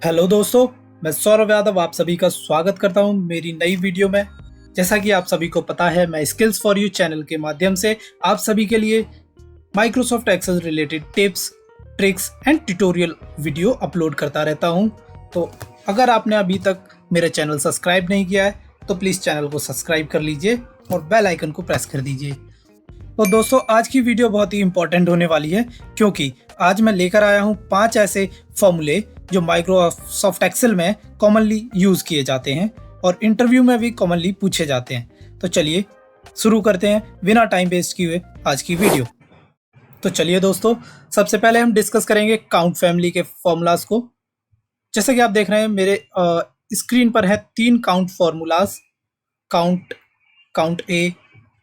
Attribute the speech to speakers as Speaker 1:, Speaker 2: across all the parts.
Speaker 1: Hello दोस्तों, मैं सौरभ यादव आप सभी का स्वागत करता हूं मेरी नई वीडियो में। जैसा कि आप सभी को पता है, मैं स्किल्स फॉर यू चैनल के माध्यम से आप सभी के लिए Microsoft Excel related tips, tricks and tutorial video upload करता रहता हूं। तो अगर आपने अभी तक मेरा चैनल सब्सक्राइब नहीं किया है तो प्लीज़ चैनल को सब्सक्राइब कर लीजिए और बेल आइकन को प्रेस कर दीजिए। तो दोस्तों, आज की वीडियो बहुत ही इंपॉर्टेंट होने वाली है, क्योंकि आज मैं लेकर आया हूं 5 ऐसे फॉर्मूले जो माइक्रोसॉफ्ट एक्सेल में कॉमनली यूज़ किए जाते हैं और इंटरव्यू में भी कॉमनली पूछे जाते हैं। तो चलिए शुरू करते हैं बिना टाइम वेस्ट किए आज की वीडियो। तो चलिए दोस्तों, सबसे पहले हम डिस्कस करेंगे काउंट फैमिली के फॉर्मूलाज को। जैसे कि आप देख रहे हैं मेरे स्क्रीन पर है 3 काउंट फॉर्मूलाज, काउंट, काउंट ए,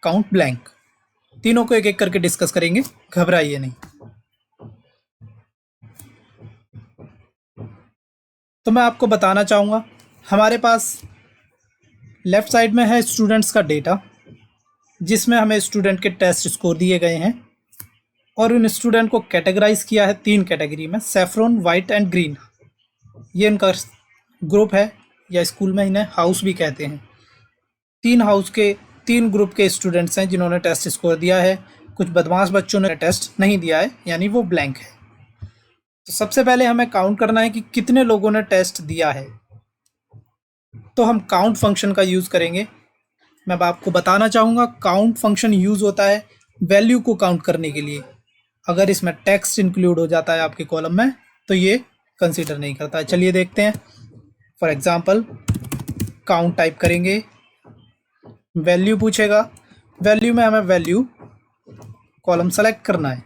Speaker 1: काउंट ब्लैंक। तीनों को एक एक करके डिस्कस करेंगे, घबराइए नहीं। तो मैं आपको बताना चाहूँगा, हमारे पास लेफ़्ट साइड में है स्टूडेंट्स का डेटा, जिसमें हमें स्टूडेंट के टेस्ट स्कोर दिए गए हैं और उन स्टूडेंट को कैटेगराइज किया है 3 कैटेगरी में, सैफरॉन, वाइट एंड ग्रीन। ये इनका ग्रुप है, या स्कूल में इन्हें हाउस भी कहते हैं। 3 हाउस के 3 ग्रुप के स्टूडेंट्स हैं जिन्होंने टेस्ट स्कोर दिया है। कुछ बदमाश बच्चों ने टेस्ट नहीं दिया है, यानी वो ब्लैंक है। तो सबसे पहले हमें काउंट करना है कि कितने लोगों ने टेस्ट दिया है। तो हम काउंट फंक्शन का यूज़ करेंगे। मैं आपको बताना चाहूँगा, काउंट फंक्शन यूज़ होता है वैल्यू को काउंट करने के लिए। अगर इसमें टेक्स्ट इंक्लूड हो जाता है आपके कॉलम में तो ये कंसीडर नहीं करता है। चलिए देखते हैं। फॉर एग्ज़ाम्पल काउंट टाइप करेंगे, वैल्यू पूछेगा, वैल्यू में हमें वैल्यू कॉलम सेलेक्ट करना है,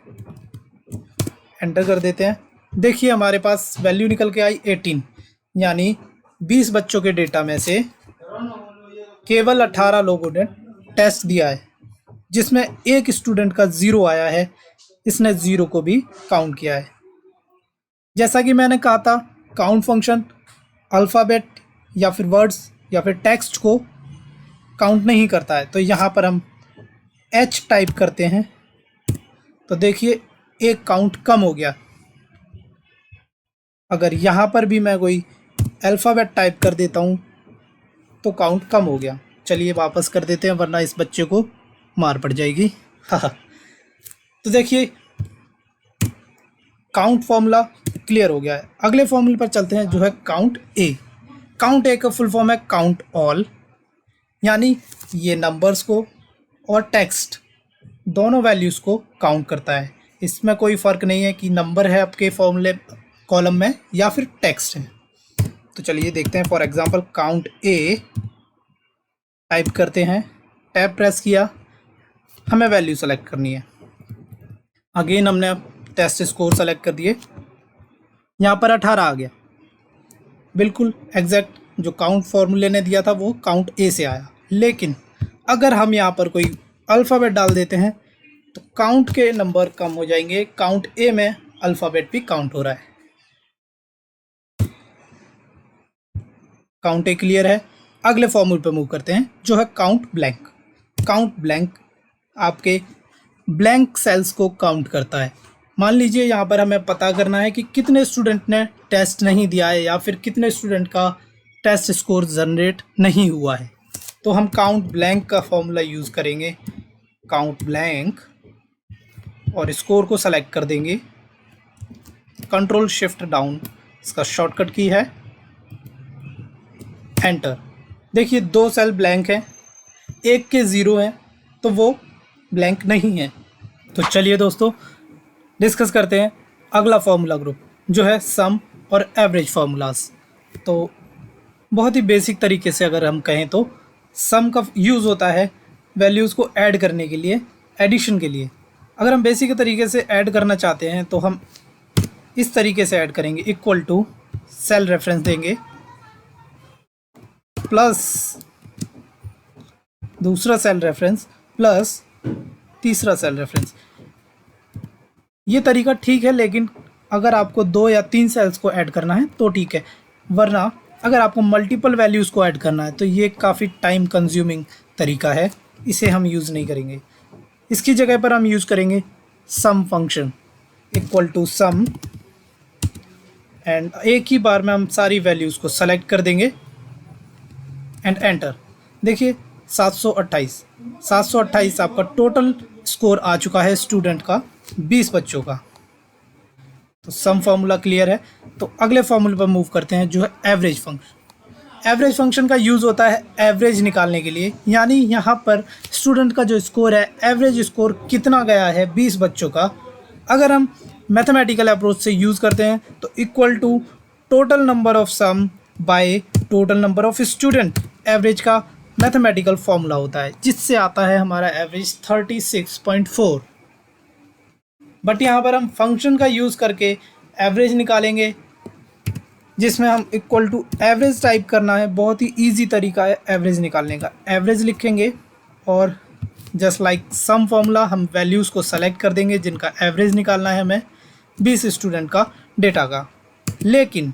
Speaker 1: एंटर कर देते हैं। देखिए हमारे पास वैल्यू निकल के आई 18, यानी 20 बच्चों के डेटा में से केवल 18 लोगों ने टेस्ट दिया है, जिसमें एक स्टूडेंट का 0 आया है। इसने 0 को भी काउंट किया है। जैसा कि मैंने कहा था, काउंट फंक्शन अल्फ़ाबेट या फिर वर्ड्स या फिर टेक्स्ट को काउंट नहीं करता है। तो यहाँ पर हम H टाइप करते हैं तो देखिए एक काउंट कम हो गया। अगर यहाँ पर भी मैं कोई अल्फ़ाबेट टाइप कर देता हूँ तो काउंट कम हो गया। चलिए वापस कर देते हैं, वरना इस बच्चे को मार पड़ जाएगी। तो देखिए काउंट फॉर्मूला क्लियर हो गया है। अगले फॉर्मूले पर चलते हैं, जो है काउंट ए। काउंट ए का फुल फॉर्म है काउंट ऑल, यानी ये नंबर्स को और टेक्स्ट दोनों वैल्यूज़ को काउंट करता है। इसमें कोई फ़र्क नहीं है कि नंबर है आपके फॉर्मूले कॉलम में या फिर टेक्स्ट है। तो चलिए देखते हैं। For example count A type करते हैं, टैब प्रेस किया, हमें वैल्यू सेलेक्ट करनी है। अगेन हमने टेस्ट स्कोर सेलेक्ट कर दिए, यहाँ पर 18 आ गया। बिल्कुल एग्जैक्ट जो काउंट फॉर्मूले ने दिया था वो काउंट ए से आया। लेकिन अगर हम यहाँ पर कोई अल्फ़ाबेट डाल देते हैं तो काउंट के नंबर कम हो जाएंगे। काउंट ए में अल्फ़ाबेट भी काउंट हो रहा है। काउंट ए क्लियर है। अगले फॉर्मूले पर मूव करते हैं, जो है काउंट ब्लैंक। काउंट ब्लैंक आपके ब्लैंक सेल्स को काउंट करता है। मान लीजिए यहाँ पर हमें पता करना है कि कितने स्टूडेंट ने टेस्ट नहीं दिया है या फिर कितने स्टूडेंट का टेस्ट स्कोर जनरेट नहीं हुआ है। तो हम काउंट ब्लैंक का फॉर्मूला यूज़ करेंगे, काउंट ब्लैंक, और स्कोर को सेलेक्ट कर देंगे। कंट्रोल शिफ्ट डाउन इसका शॉर्टकट की है, एंटर। देखिए 2 सेल ब्लैंक हैं, एक के 0 हैं, तो वो ब्लैंक नहीं है। तो चलिए दोस्तों डिस्कस करते हैं अगला फार्मूला ग्रुप, जो है सम और एवरेज फार्मूलाज। तो बहुत ही बेसिक तरीके से अगर हम कहें तो सम का यूज़ होता है वैल्यूज़ को ऐड करने के लिए, एडिशन के लिए। अगर हम बेसिक तरीके से ऐड करना चाहते हैं तो हम इस तरीके से ऐड करेंगे, इक्वल टू सेल रेफरेंस देंगे प्लस दूसरा सेल रेफरेंस प्लस तीसरा सेल रेफरेंस। ये तरीका ठीक है, लेकिन अगर आपको 2 या 3 सेल्स को ऐड करना है तो ठीक है, वरना अगर आपको मल्टीपल वैल्यूज़ को ऐड करना है तो ये काफ़ी टाइम कंज्यूमिंग तरीका है, इसे हम यूज़ नहीं करेंगे। इसकी जगह पर हम यूज़ करेंगे sum function, equal to sum and एक ही बार में हम सारी वैल्यूज़ को सेलेक्ट कर देंगे एंड एंटर। देखिए 728 आपका टोटल स्कोर आ चुका है स्टूडेंट का 20 बच्चों का। तो सम फार्मूला क्लियर है। तो अगले फार्मूले पर मूव करते हैं जो है एवरेज फंक्शन। एवरेज फंक्शन का यूज़ होता है एवरेज निकालने के लिए, यानी यहाँ पर स्टूडेंट का जो स्कोर है, एवरेज स्कोर कितना गया है 20 बच्चों का, अगर हम मैथमेटिकल अप्रोच से यूज़ करते हैं तो equal to total number of sum by total number of student. Average का मैथमेटिकल फॉर्मूला होता है जिससे आता है हमारा एवरेज 36.4। बट यहाँ पर हम फंक्शन का यूज़ करके एवरेज निकालेंगे, जिसमें हम इक्वल टू एवरेज टाइप करना है। बहुत ही इजी तरीका है एवरेज निकालने का। एवरेज लिखेंगे और जस्ट लाइक सम फॉर्मूला हम वैल्यूज़ को सेलेक्ट कर देंगे जिनका एवरेज निकालना है हमें 20 स्टूडेंट का डेटा का। लेकिन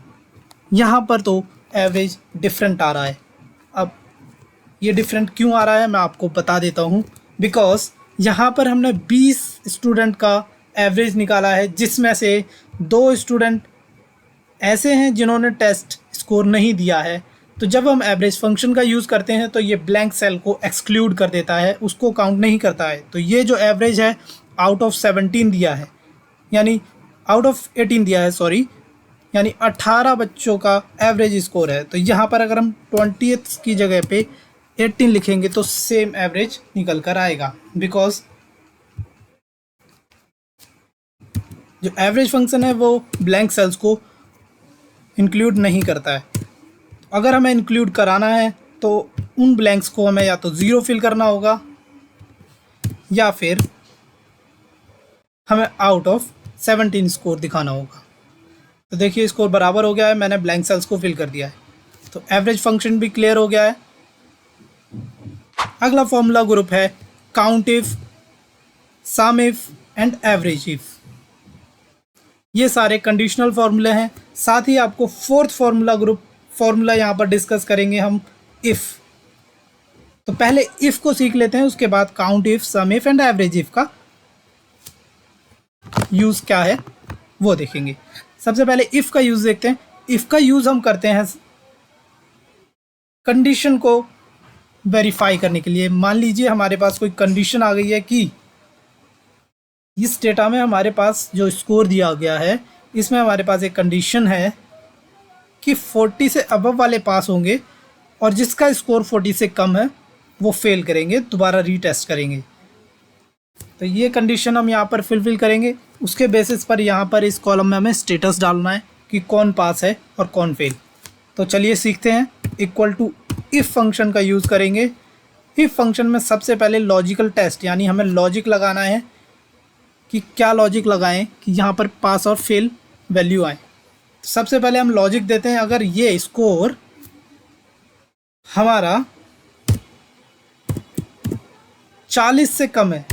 Speaker 1: यहाँ पर तो एवरेज डिफरेंट आ रहा है। अब ये डिफरेंट क्यों आ रहा है मैं आपको बता देता हूँ। बिकॉज यहाँ पर हमने 20 स्टूडेंट का एवरेज निकाला है, जिसमें से 2 स्टूडेंट ऐसे हैं जिन्होंने टेस्ट स्कोर नहीं दिया है। तो जब हम एवरेज फंक्शन का यूज़ करते हैं तो ये ब्लैंक सेल को एक्सक्लूड कर देता है, उसको काउंट नहीं करता है। तो ये जो एवरेज है आउट ऑफ 17 दिया है, यानी आउट ऑफ 18 दिया है, सॉरी, यानी 18 बच्चों का एवरेज स्कोर है। तो यहाँ पर अगर हम 20th की जगह पे 18 लिखेंगे तो सेम एवरेज निकल कर आएगा। बिकॉज जो एवरेज फंक्शन है वो ब्लैंक सेल्स को इंक्लूड नहीं करता है। अगर हमें इंक्लूड कराना है तो उन ब्लैंक्स को हमें या तो 0 फिल करना होगा या फिर हमें आउट ऑफ 17 स्कोर दिखाना होगा। तो देखिए स्कोर बराबर हो गया है, मैंने ब्लैंक सेल्स को फिल कर दिया है। तो एवरेज फंक्शन भी क्लियर हो गया है। अगला फॉर्मूला ग्रुप है count if, sum if and average if. ये सारे कंडीशनल फार्मूले हैं। साथ ही आपको फोर्थ फार्मूला यहाँ पर डिस्कस करेंगे हम, इफ़। तो पहले इफ़ को सीख लेते हैं, उसके बाद count if, sum if and average if का यूज़ क्या है वो देखेंगे। सबसे पहले इफ़ का यूज़ देखते हैं। इफ़ का यूज़ हम करते हैं कंडीशन को वेरीफाई करने के लिए। मान लीजिए हमारे पास कोई कंडीशन आ गई है कि इस डेटा में हमारे पास जो स्कोर दिया गया है, इसमें हमारे पास एक कंडीशन है कि 40 से अबव वाले पास होंगे और जिसका स्कोर 40 से कम है वो फेल करेंगे, दोबारा रीटेस्ट करेंगे। तो ये कंडीशन हम यहाँ पर फिल करेंगे। उसके बेसिस पर यहाँ पर इस कॉलम में हमें स्टेटस डालना है कि कौन पास है और कौन फेल। तो चलिए सीखते हैं। इक्वल टू इफ़ फंक्शन का यूज़ करेंगे। इफ़ फंक्शन में सबसे पहले लॉजिकल टेस्ट, यानी हमें लॉजिक लगाना है कि क्या लॉजिक लगाएं कि यहाँ पर पास और फेल वैल्यू आए। सबसे पहले हम लॉजिक देते हैं, अगर ये स्कोर हमारा 40 से कम है,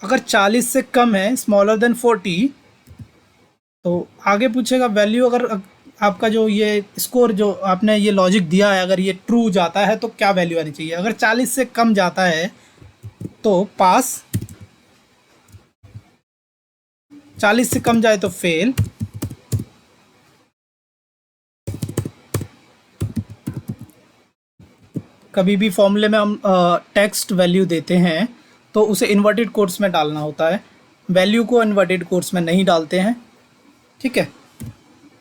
Speaker 1: अगर 40 से कम है, स्मॉलर देन 40, तो आगे पूछेगा वैल्यू। अगर आपका जो ये स्कोर जो आपने ये लॉजिक दिया है अगर ये ट्रू जाता है तो क्या वैल्यू आनी चाहिए। अगर 40 से कम जाता है तो पास, 40 से कम जाए तो फेल, कभी भी फॉर्मूले में हम टेक्स्ट वैल्यू देते हैं तो उसे इन्वर्टेड कोट्स में डालना होता है, वैल्यू को इन्वर्टेड कोट्स में नहीं डालते हैं, ठीक है।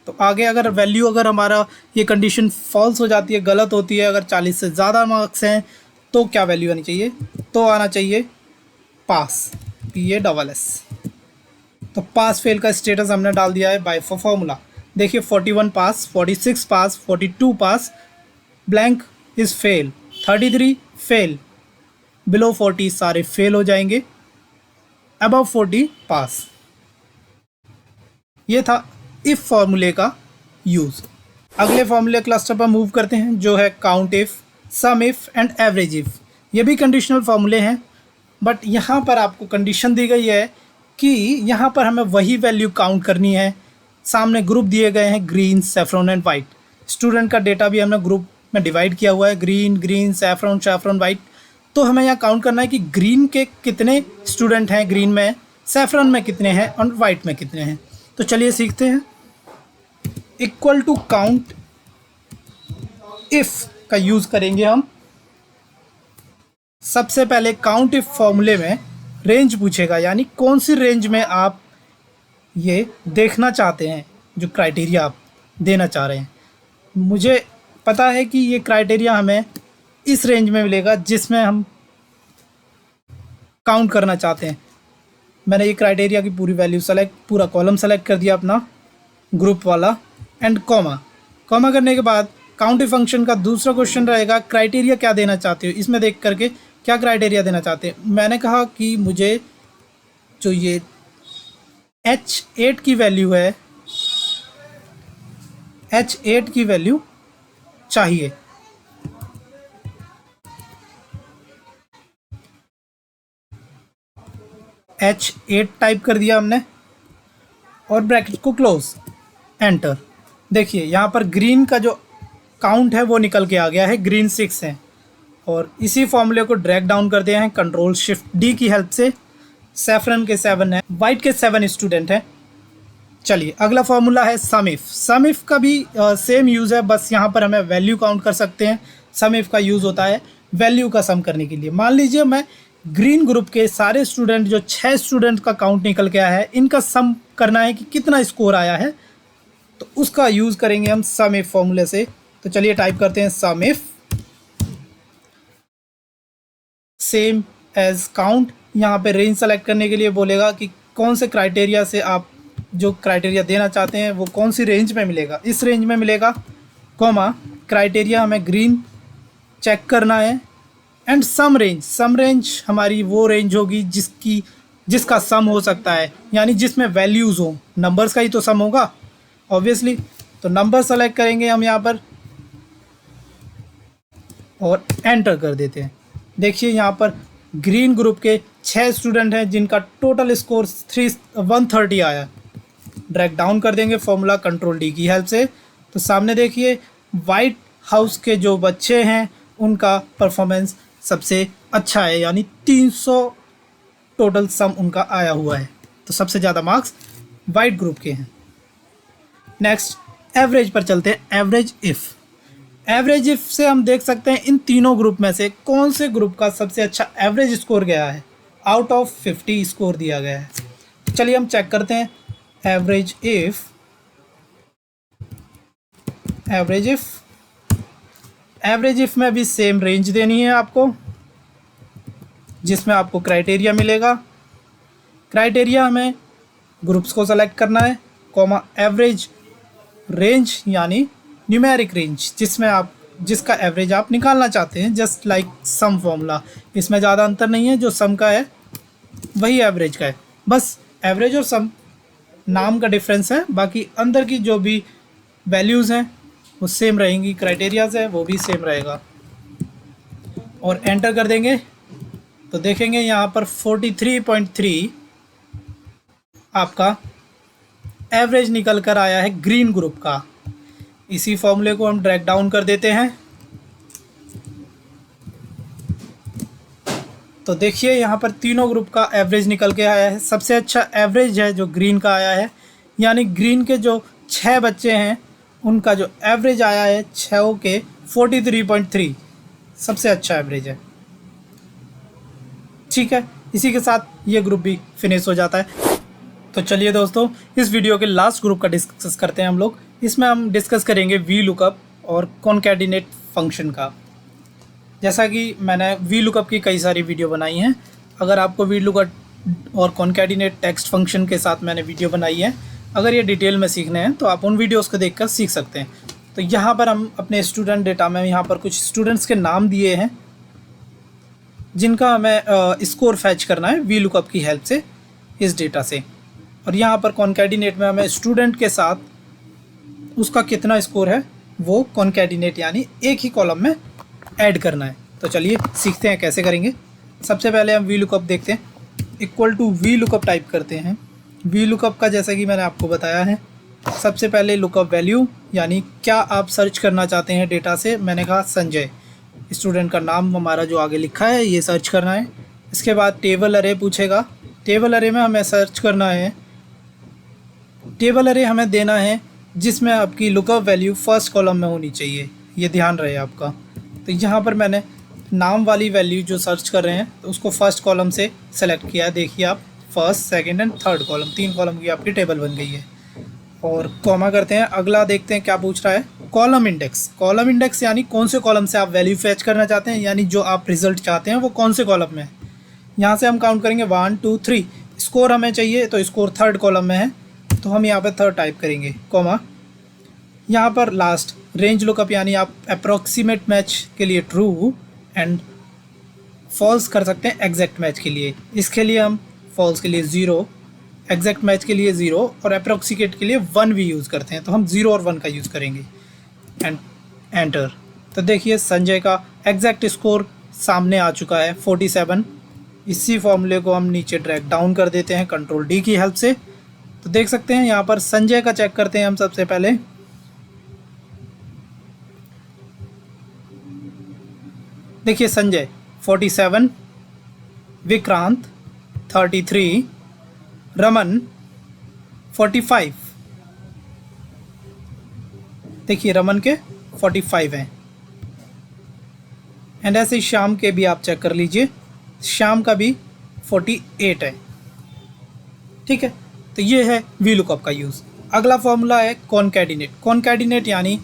Speaker 1: तो आगे अगर वैल्यू, अगर हमारा ये कंडीशन फॉल्स हो जाती है, गलत होती है, अगर 40 से ज़्यादा मार्क्स हैं तो क्या वैल्यू आनी चाहिए, तो आना चाहिए पास, PASS। तो पास फेल का स्टेटस हमने डाल दिया है बाय फॉर्मूला। देखिए 41 pass, 46 pass, 42 pass, blank is fail, 33 fail, below 40 सारे फेल हो जाएंगे, अबव 40 पास। ये था इफ़ फार्मूले का यूज़। अगले फार्मूले क्लस्टर पर मूव करते हैं जो है count if, some if and average if. ये भी कंडीशनल फार्मूले हैं, बट यहाँ पर आपको कंडीशन दी गई है कि यहाँ पर हमें वही वैल्यू काउंट करनी है। सामने ग्रुप दिए गए हैं green, saffron and white. Student का डेटा भी हमने ग्रुप में डिवाइड किया हुआ है, green green, saffron saffron, white. तो हमें यहाँ काउंट करना है कि ग्रीन के कितने स्टूडेंट हैं, ग्रीन में, सैफरॉन में कितने हैं और वाइट में कितने हैं। तो चलिए सीखते हैं। इक्वल टू काउंट इफ का यूज़ करेंगे हम। सबसे पहले काउंट इफ फॉर्मूले में रेंज पूछेगा, यानी कौन सी रेंज में आप ये देखना चाहते हैं, जो क्राइटेरिया आप देना चाह रहे हैं। मुझे पता है कि ये क्राइटेरिया हमें इस रेंज में मिलेगा जिसमें हम काउंट करना चाहते हैं। मैंने ये क्राइटेरिया की पूरी वैल्यू पूरा कॉलम सेलेक्ट कर दिया अपना ग्रुप वाला, एंड कॉमा करने के बाद काउंट इफ फंक्शन का दूसरा क्वेश्चन रहेगा क्राइटेरिया क्या देना चाहते हो, इसमें देख करके क्या क्राइटेरिया देना चाहते हैं। मैंने कहा कि मुझे जो ये H8 की वैल्यू है, H8 की वैल्यू चाहिए। H8 टाइप कर दिया हमने और ब्रैकेट को क्लोज, एंटर। देखिए यहाँ पर ग्रीन का जो काउंट है वो निकल के आ गया है, ग्रीन 6 है। और इसी फॉर्मूले को ड्रैग डाउन कर दिया है कंट्रोल शिफ्ट डी की हेल्प से। सैफरन के 7 है, वाइट के 7 स्टूडेंट हैं। चलिए अगला फॉर्मूला है सम इफ। सम इफ का भी सेम यूज़ है, बस यहाँ पर हमें वैल्यू काउंट कर सकते हैं। सम इफ का यूज़ होता है वैल्यू का सम करने के लिए। मान लीजिए मैं ग्रीन ग्रुप के सारे स्टूडेंट, जो 6 स्टूडेंट का काउंट निकल के आया है, इनका सम करना है कि कितना स्कोर आया है, तो उसका यूज़ करेंगे हम सम इफ फॉर्मूले से। तो चलिए टाइप करते हैं सम इफ सेम एज काउंट। यहाँ पे रेंज सेलेक्ट करने के लिए बोलेगा कि कौन से क्राइटेरिया से आप जो क्राइटेरिया देना चाहते हैं वो कौन सी रेंज में मिलेगा, इस रेंज में मिलेगा, कॉमा क्राइटेरिया हमें ग्रीन चेक करना है, एंड सम रेंज हमारी वो रेंज होगी जिसका सम हो सकता है, यानी जिसमें वैल्यूज़ हो। नंबर्स का ही तो सम होगा ऑब्वियसली। तो नंबर सेलेक्ट करेंगे हम यहाँ पर और एंटर कर देते हैं। देखिए यहाँ पर ग्रीन ग्रुप के 6 स्टूडेंट हैं जिनका टोटल स्कोर 130 आया। ड्रैग डाउन कर देंगे फॉर्मूला कंट्रोल डी की हेल्प से। तो सामने देखिए वाइट हाउस के जो बच्चे हैं उनका परफॉर्मेंस सबसे अच्छा है, यानी 300 टोटल सम उनका आया हुआ है। तो सबसे ज़्यादा मार्क्स वाइट ग्रुप के हैं। नेक्स्ट एवरेज पर चलते हैं। एवरेज इफ़ से हम देख सकते हैं इन तीनों ग्रुप में से कौन से ग्रुप का सबसे अच्छा एवरेज स्कोर गया है। आउट ऑफ 50 स्कोर दिया गया है। तो चलिए हम चेक करते हैं एवरेज इफ़ में भी सेम रेंज देनी है आपको, जिसमें आपको क्राइटेरिया मिलेगा। क्राइटेरिया हमें ग्रुप्स को सेलेक्ट करना है, कॉमा एवरेज रेंज यानी न्यूमेरिक रेंज, जिसका एवरेज आप निकालना चाहते हैं, जस्ट लाइक सम फॉर्मूला। इसमें ज़्यादा अंतर नहीं है, जो सम का है वही एवरेज का है, बस एवरेज और सम नाम का डिफरेंस है, बाकी अंदर की जो भी वैल्यूज़ हैं वो सेम रहेंगी, क्राइटेरियाज है वो भी सेम रहेगा। और एंटर कर देंगे तो देखेंगे यहाँ पर 43.3 आपका एवरेज निकल कर आया है ग्रीन ग्रुप का। इसी फॉर्मूले को हम ड्रैग डाउन कर देते हैं। तो देखिए यहाँ पर तीनों ग्रुप का एवरेज निकल के आया है। सबसे अच्छा एवरेज है जो ग्रीन का आया है, यानी ग्रीन के जो 6 बच्चे हैं उनका जो एवरेज आया है 6 के 43.3 सबसे अच्छा एवरेज है। ठीक है, इसी के साथ ये ग्रुप भी फिनिश हो जाता है। तो चलिए दोस्तों, इस वीडियो के लास्ट ग्रुप का डिस्कस करते हैं हम लोग। इसमें हम डिस्कस करेंगे वी लुकअप और कॉनकैटिनेट फंक्शन का। जैसा कि मैंने वी लुकअप की कई सारी वीडियो बनाई हैं, अगर आपको वी लुकअप और कॉनकैटिनेट टेक्स्ट फंक्शन के साथ मैंने वीडियो बनाई है, अगर ये डिटेल में सीखने हैं तो आप उन वीडियोस को देखकर सीख सकते हैं। तो यहाँ पर हम अपने स्टूडेंट डेटा में यहाँ पर कुछ स्टूडेंट्स के नाम दिए हैं जिनका हमें स्कोर फैच करना है वी लुकअप की हेल्प से इस डेटा से। और यहाँ पर कॉनकैटिनेट में हमें स्टूडेंट के साथ उसका कितना स्कोर है वो कॉनकैटिनेट यानी एक ही कॉलम में ऐड करना है। तो चलिए सीखते हैं कैसे करेंगे। सबसे पहले हम वी लुकअप देखते हैं, equal to V lookup type करते हैं। वी लुकअप का जैसा कि मैंने आपको बताया है, सबसे पहले लुकअप वैल्यू यानी क्या आप सर्च करना चाहते हैं डेटा से। मैंने कहा संजय, स्टूडेंट का नाम हमारा जो आगे लिखा है ये सर्च करना है। इसके बाद टेबल अरे पूछेगा, टेबल अरे में हमें सर्च करना है, टेबल अरे हमें देना है जिसमें आपकी लुकअप वैल्यू फर्स्ट कॉलम में होनी चाहिए, ये ध्यान रहे आपका। तो यहाँ पर मैंने नाम वाली वैल्यू जो सर्च कर रहे हैं तो उसको फर्स्ट कॉलम से सेलेक्ट किया। देखिए आप, first, second and third column, 3 column की आपकी टेबल बन गई है। और कॉमा करते हैं। अगला देखते हैं क्या पूछ रहा है, कॉलम इंडेक्स। कॉलम इंडेक्स यानी कौन से कॉलम से आप वैल्यू फैच करना चाहते हैं, यानी जो आप रिजल्ट चाहते हैं वो कौन से कॉलम में है। यहाँ से हम काउंट करेंगे 1 2 3। स्कोर हमें चाहिए तो स्कोर थर्ड कॉलम में है, तो हम यहाँ पे थर्ड टाइप करेंगे, कॉमा। यहाँ पर लास्ट रेंज लुकअप यानी आप अप्रॉक्सीमेट मैच के लिए ट्रू एंड फॉल्स कर सकते हैं एग्जैक्ट मैच के लिए। इसके लिए हम फॉल्स के लिए 0, एग्जैक्ट मैच के लिए 0 और अप्रॉक्सीमेट के लिए 1 भी यूज़ करते हैं, तो हम 0 और 1 का यूज़ करेंगे एंड एंटर। तो देखिए संजय का एग्जैक्ट स्कोर सामने आ चुका है 47। इसी फॉर्मूले को हम नीचे ड्रैग डाउन कर देते हैं कंट्रोल डी की हेल्प से। तो देख सकते हैं यहाँ पर संजय का चेक करते हैं हम सबसे पहले। देखिए संजय 47, विक्रांत 33, रमन 45। देखिए रमन के 45 हैं। एंड ऐसे श्याम के भी आप चेक कर लीजिए, श्याम का भी 48 है। ठीक है, तो ये है वी लुकअप का यूज़। अगला फॉर्मूला है कॉनकैटिनेट। कॉनकैटिनेट यानी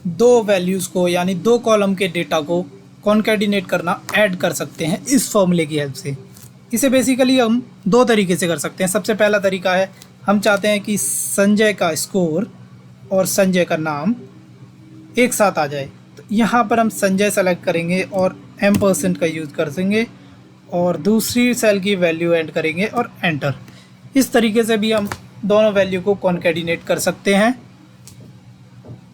Speaker 1: 2 वैल्यूज़ को यानी 2 कॉलम के डेटा को कॉनकैटिनेट करना, ऐड कर सकते हैं इस फॉर्मूले की हेल्प से। इसे बेसिकली हम 2 तरीके से कर सकते हैं। सबसे पहला तरीका है, हम चाहते हैं कि संजय का स्कोर और संजय का नाम एक साथ आ जाए, तो यहाँ पर हम संजय सेलेक्ट करेंगे और M% का यूज़ कर देंगे और दूसरी सेल की वैल्यू एंड करेंगे और एंटर। इस तरीके से भी हम दोनों वैल्यू को कॉनकैटिनेट कर सकते हैं।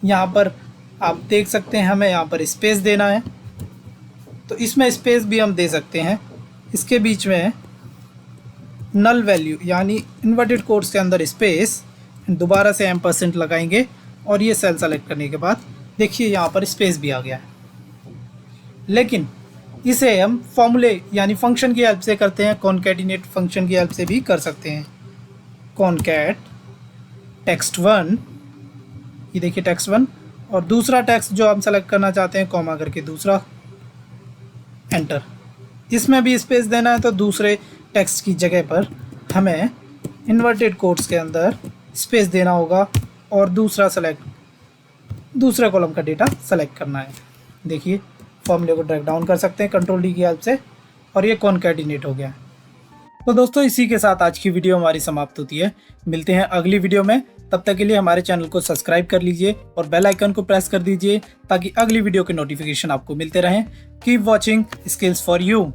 Speaker 1: यहाँ पर आप देख सकते हैं हमें यहाँ पर स्पेस देना है, तो इसमें स्पेस भी हम दे सकते हैं। इसके बीच में नल वैल्यू यानी इन्वर्टेड कोट्स के अंदर स्पेस, दोबारा से M% लगाएंगे और ये सेल सेलेक्ट करने के बाद देखिए यहाँ पर स्पेस भी आ गया है। लेकिन इसे हम फॉर्मूले यानी फंक्शन की हेल्प से करते हैं, कॉनकैटिनेट फंक्शन की हेल्प से भी कर सकते हैं। कॉनकैट टेक्स्ट 1, ये देखिए टेक्स्ट 1 और दूसरा टेक्स्ट जो हम सेलेक्ट करना चाहते हैं, कॉमा करके दूसरा, एंटर। इसमें भी स्पेस देना है, तो दूसरे टेक्स्ट की जगह पर हमें इन्वर्टेड कोट्स के अंदर स्पेस देना होगा और दूसरे कॉलम का डेटा सेलेक्ट करना है। देखिए फॉर्मूले को ड्रैग डाउन कर सकते हैं कंट्रोल डी की हेल्प से और ये कॉनकैटिनेट हो गया। तो दोस्तों इसी के साथ आज की वीडियो हमारी समाप्त होती है। मिलते हैं अगली वीडियो में, तब तक के लिए हमारे चैनल को सब्सक्राइब कर लीजिए और बेल आइकन को प्रेस कर दीजिए ताकि अगली वीडियो के नोटिफिकेशन आपको मिलते रहें। Keep watching skills for you.